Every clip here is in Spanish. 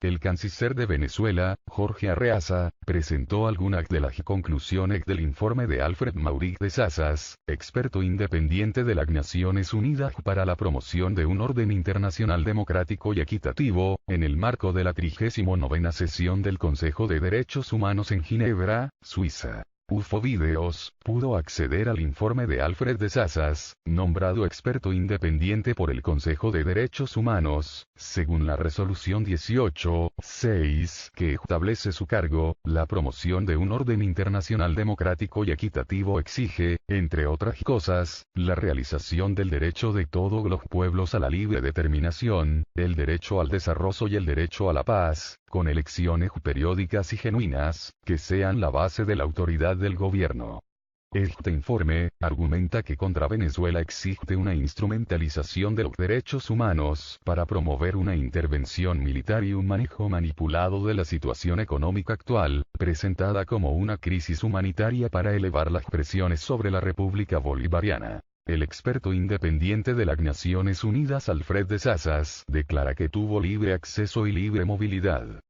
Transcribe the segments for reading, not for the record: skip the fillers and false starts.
el canciller de Venezuela, Jorge Arreaza, presentó algunas de las conclusiones del informe de Alfred Mauric de Sazas, experto independiente de las Naciones Unidas para la promoción de un orden internacional democrático y equitativo, en el marco de la 39ª sesión del Consejo de Derechos Humanos en Ginebra, Suiza. UFO Videos, pudo acceder al informe de Alfred de Sazas, nombrado experto independiente por el Consejo de Derechos Humanos, según la resolución 18.6, que establece su cargo. La promoción de un orden internacional democrático y equitativo exige, entre otras cosas, la realización del derecho de todos los pueblos a la libre determinación, el derecho al desarrollo y el derecho a la paz, con elecciones periódicas y genuinas, que sean la base de la autoridad del gobierno. Este informe argumenta que contra Venezuela existe una instrumentalización de los derechos humanos para promover una intervención militar y un manejo manipulado de la situación económica actual, presentada como una crisis humanitaria para elevar las presiones sobre la República Bolivariana. El experto independiente de las Naciones Unidas Alfred de Sazas declara que tuvo libre acceso y libre movilidad,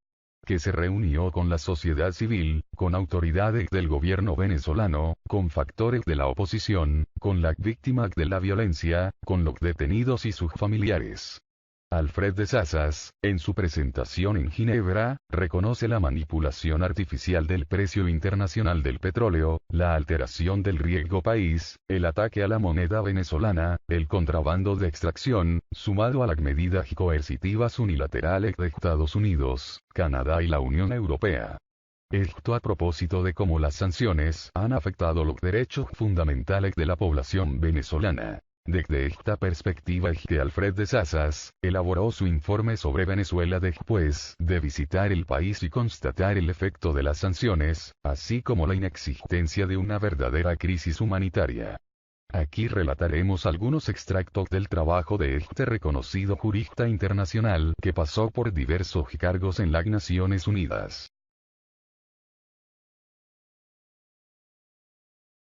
que se reunió con la sociedad civil, con autoridades del gobierno venezolano, con factores de la oposición, con las víctimas de la violencia, con los detenidos y sus familiares. Alfred de Sazas, en su presentación en Ginebra, reconoce la manipulación artificial del precio internacional del petróleo, la alteración del riesgo país, el ataque a la moneda venezolana, el contrabando de extracción, sumado a las medidas coercitivas unilaterales de Estados Unidos, Canadá y la Unión Europea. Esto a propósito de cómo las sanciones han afectado los derechos fundamentales de la población venezolana. Desde esta perspectiva es que Alfred de Sazas elaboró su informe sobre Venezuela después de visitar el país y constatar el efecto de las sanciones, así como la inexistencia de una verdadera crisis humanitaria. Aquí relataremos algunos extractos del trabajo de este reconocido jurista internacional que pasó por diversos cargos en las Naciones Unidas.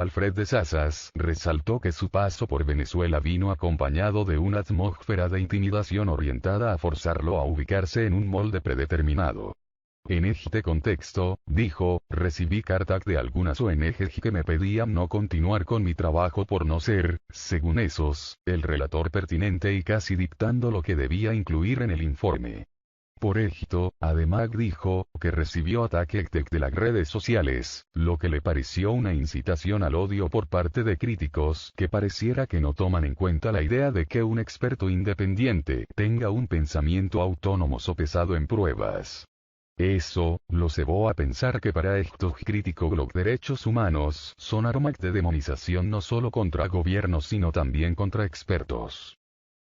Alfred de Sazas resaltó que su paso por Venezuela vino acompañado de una atmósfera de intimidación orientada a forzarlo a ubicarse en un molde predeterminado. En este contexto, dijo, recibí cartas de algunas ONGs que me pedían no continuar con mi trabajo por no ser, según esos, el relator pertinente y casi dictando lo que debía incluir en el informe. Por esto, además dijo, que recibió ataques desde las redes sociales, lo que le pareció una incitación al odio por parte de críticos que pareciera que no toman en cuenta la idea de que un experto independiente tenga un pensamiento autónomo sopesado en pruebas. Eso, lo llevó a pensar que para estos críticos los derechos humanos son armas de demonización no solo contra gobiernos sino también contra expertos.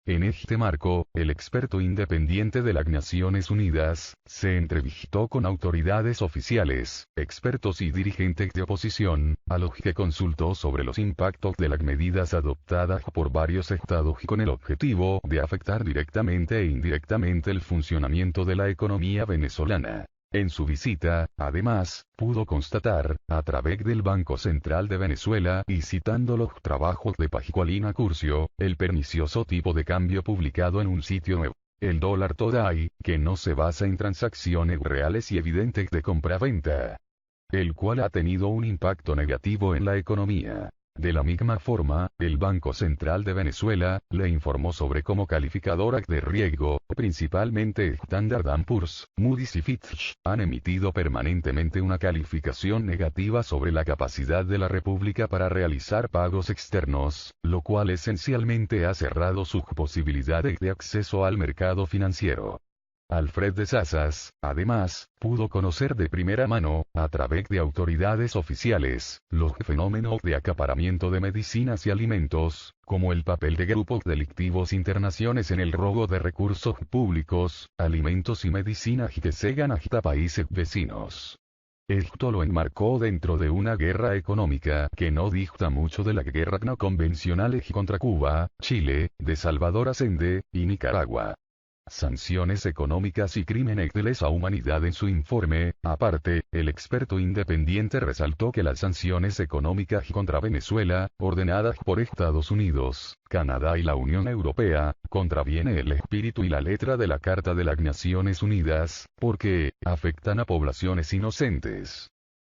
En este marco, el experto independiente de las Naciones Unidas, se entrevistó con autoridades oficiales, expertos y dirigentes de oposición, a los que consultó sobre los impactos de las medidas adoptadas por varios estados con el objetivo de afectar directamente e indirectamente el funcionamiento de la economía venezolana. En su visita, además, pudo constatar, a través del Banco Central de Venezuela y citando los trabajos de Pascualina Curcio, el pernicioso tipo de cambio publicado en un sitio web, el dólar today, que no se basa en transacciones reales y evidentes de compra-venta, el cual ha tenido un impacto negativo en la economía. De la misma forma, el Banco Central de Venezuela le informó sobre cómo calificadoras de riesgo, principalmente Standard & Poor's, Moody's y Fitch, han emitido permanentemente una calificación negativa sobre la capacidad de la República para realizar pagos externos, lo cual esencialmente ha cerrado sus posibilidades de acceso al mercado financiero. Alfred de Sazas, además, pudo conocer de primera mano, a través de autoridades oficiales, los fenómenos de acaparamiento de medicinas y alimentos, como el papel de grupos delictivos internacionales en el robo de recursos públicos, alimentos y medicinas que llegan hasta países vecinos. Esto lo enmarcó dentro de una guerra económica que no dista mucho de las guerras no convencionales contra Cuba, Chile, de Salvador Allende y Nicaragua. Sanciones económicas y crímenes de lesa humanidad. En su informe, aparte, el experto independiente resaltó que las sanciones económicas contra Venezuela, ordenadas por Estados Unidos, Canadá y la Unión Europea, contraviene el espíritu y la letra de la Carta de las Naciones Unidas, porque afectan a poblaciones inocentes.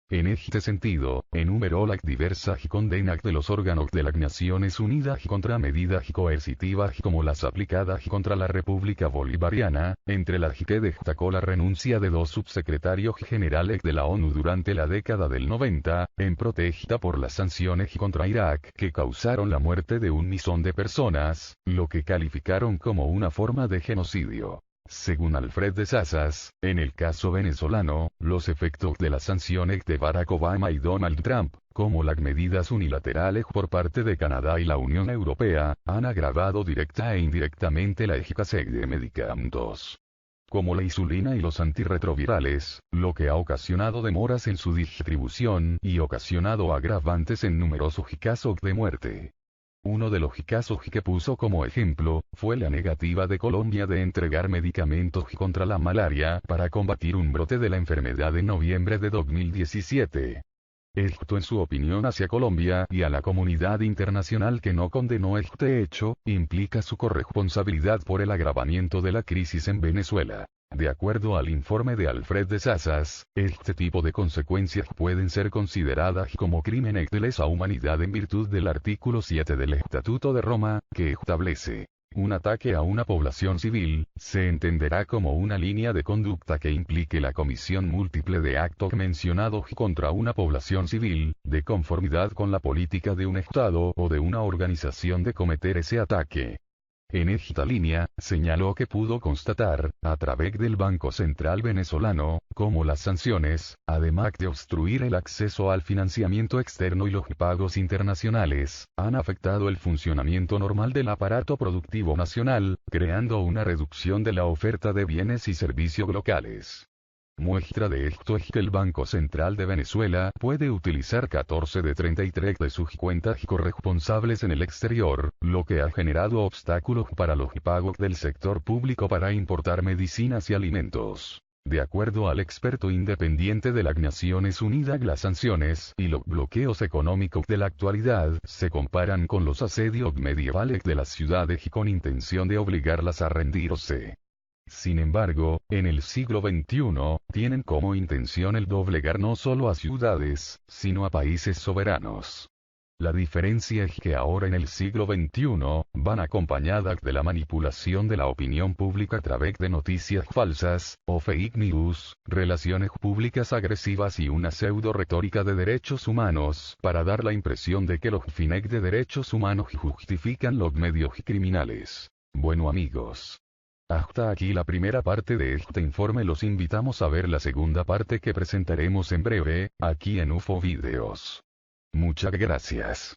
En este sentido, enumeró las diversas condenas de los órganos de las Naciones Unidas contra medidas coercitivas como las aplicadas contra la República Bolivariana, entre las que destacó la renuncia de 2 subsecretarios generales de la ONU durante la década del 90, en protesta por las sanciones contra Irak que causaron la muerte de 1 millón de personas, lo que calificaron como una forma de genocidio. Según Alfred de Sazas, en el caso venezolano, los efectos de las sanciones de Barack Obama y Donald Trump, como las medidas unilaterales por parte de Canadá y la Unión Europea, han agravado directa e indirectamente la eficacia de medicamentos como la insulina y los antirretrovirales, lo que ha ocasionado demoras en su distribución y ocasionado agravantes en numerosos casos de muerte. Uno de los casos que puso como ejemplo, fue la negativa de Colombia de entregar medicamentos contra la malaria para combatir un brote de la enfermedad en noviembre de 2017. Esto en su opinión hacia Colombia y a la comunidad internacional que no condenó este hecho, implica su corresponsabilidad por el agravamiento de la crisis en Venezuela. De acuerdo al informe de Alfred de Sazas, este tipo de consecuencias pueden ser consideradas como crímenes de lesa humanidad en virtud del artículo 7 del Estatuto de Roma, que establece: un ataque a una población civil, se entenderá como una línea de conducta que implique la comisión múltiple de actos mencionados contra una población civil, de conformidad con la política de un Estado o de una organización de cometer ese ataque. En esta línea, señaló que pudo constatar, a través del Banco Central venezolano, cómo las sanciones, además de obstruir el acceso al financiamiento externo y los pagos internacionales, han afectado el funcionamiento normal del aparato productivo nacional, creando una reducción de la oferta de bienes y servicios locales. Muestra de esto es que el Banco Central de Venezuela puede utilizar 14 de 33 de sus cuentas corresponsables en el exterior, lo que ha generado obstáculos para los pagos del sector público para importar medicinas y alimentos. De acuerdo al experto independiente de las Naciones Unidas, las sanciones y los bloqueos económicos de la actualidad se comparan con los asedios medievales de las ciudades con intención de obligarlas a rendirse. Sin embargo, en el siglo XXI, tienen como intención el doblegar no solo a ciudades, sino a países soberanos. La diferencia es que ahora en el siglo XXI, van acompañadas de la manipulación de la opinión pública a través de noticias falsas, o fake news, relaciones públicas agresivas y una pseudo retórica de derechos humanos, para dar la impresión de que los fines de derechos humanos justifican los medios criminales. Bueno amigos, hasta aquí la primera parte de este informe. Los invitamos a ver la segunda parte que presentaremos en breve, aquí en UFO Videos. Muchas gracias.